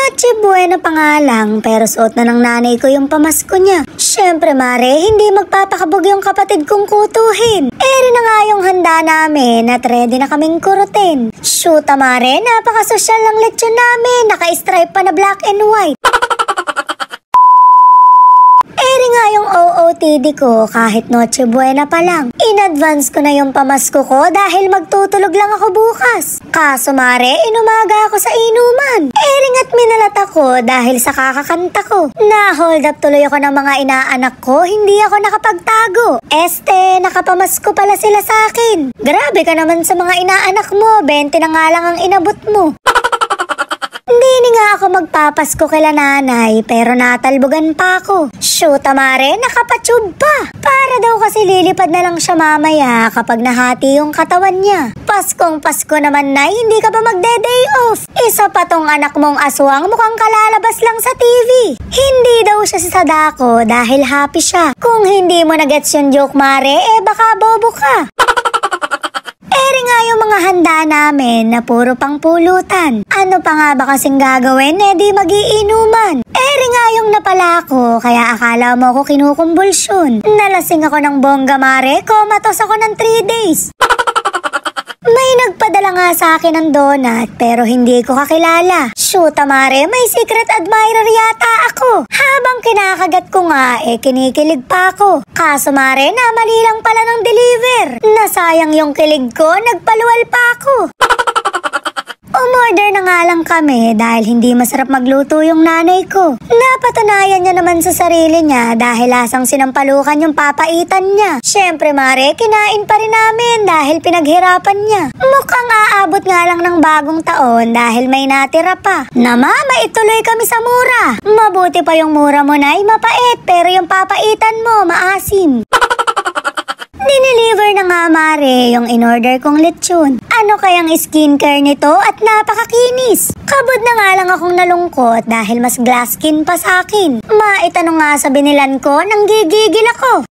Noche Buena pa nga lang, pero suot na ng nanay ko yung pamasko niya. Syempre mare, hindi magpapakabog yung kapatid kong kutuhin. Eri na nga yung handa namin at ready na kaming kurutin. Shoota mare, napakasosyal ng lechon namin, naka-stripe pa na black and white. Eri nga yung OOTD ko kahit Noche Buena pa lang. In-advance ko na yung pamasko ko dahil magtutulog lang ako bukas. Kaso mare, inumaga ako sa inuman. Eri nga't minalat ako dahil sa kakakanta ko. Na-hold up tuloy ako ng mga inaanak ko, hindi ako nakapagtago. Nakapamasko pala sila sa akin. Grabe ka naman sa mga inaanak mo, 20 na nga lang ang inabot mo. Hindi nga ako magpapasko kila nanay pero natalbogan pa ako. Shoota mare, nakapatube pa. Para daw kasi lilipad na lang siya mamaya kapag nahati yung katawan niya. Paskong Pasko naman nay, hindi ka ba magde-day off? Isa pa tong anak mong aswang mukhang kalalabas lang sa TV. Hindi daw siya si Sadako dahil happy siya. Kung hindi mo na-gets yung joke mare, baka bobo ka. Eri nga yung mga handa namin na puro pang pulutan. Ano pa nga ba kasing gagawin? Di magiinuman. Eri nga yung napala ko, kaya akala mo ako kinukumbulsyon. Nalasing ako ng bongga mare, comatose ako ng 3 days. May nagpadala nga sa akin ng donut pero hindi ko kakilala. Shoota mare, may secret admirer yata ako. Habang kinakagat ko nga, kinikilig pa ako. Kaso mare, namali lang pala ng deliver. Nasayang yung kilig ko, nagpaluwal pa ako. Umorder na nga lang kami dahil hindi masarap magluto yung nanay ko. Napatunayan niya naman sa sarili niya dahil lasang sinampalukan yung papaitan niya. Syempre mare, kinain pa rin namin dahil pinaghirapan niya. Mukhang aabot nga lang ng bagong taon dahil may natira pa. Maituloy kami sa mura. Mabuti pa yung mura mo nay, mapait, pero yung papaitan mo, maasim. Dineliver na nga mare yung in-order kong lechon. Ano kayang skincare nito at napakakinis. Kabod na nga lang akong nalungkot dahil mas glass skin pa sa akin. Maitanong nga sa binilan ko, nang gigigil ako.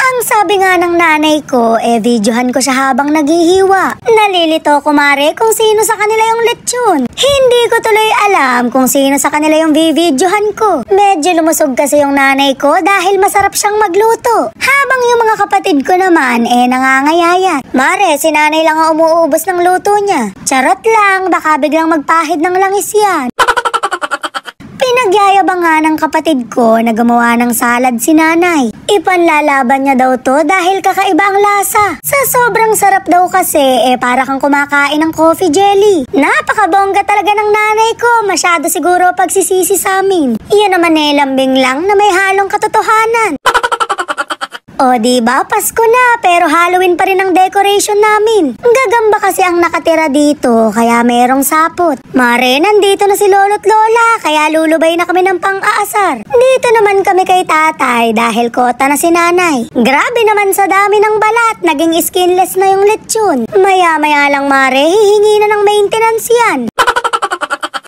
Ang sabi nga ng nanay ko, videohan ko siya habang naghihiwa. Nalilito ko mare kung sino sa kanila yung lechon. Hindi ko tuloy alam kung sino sa kanila yung videohan ko. Medyo lumusog kasi yung nanay ko dahil masarap siyang magluto. Habang yung mga kapatid ko naman, nangangayayat. Mare, si nanay lang ang umuubos ng luto niya. Charot lang, baka biglang magpahid ng langis yan. Pinagyayabang nga ng kapatid ko na gumawa ng salad si nanay. Ipanlalaban niya daw to dahil kakaiba ang lasa. Sa sobrang sarap daw kasi, para kang kumakain ng coffee jelly. Napakabongga talaga ng nanay ko, masyado siguro pagsisisi sa amin. Iyan naman lambing lang na may halong katotohanan. O diba, Pasko na pero Halloween pa rin ang decoration namin. Gagamba kasi ang nakatira dito kaya merong sapot. Mare, nandito na si lolo't lola kaya lulubay na kami ng pang-aasar. Dito naman kami kay tatay dahil kota na si nanay. Grabe naman sa dami ng balat, naging skinless na yung lechon. Maya-maya lang mare, hihingi na ng maintenance yan.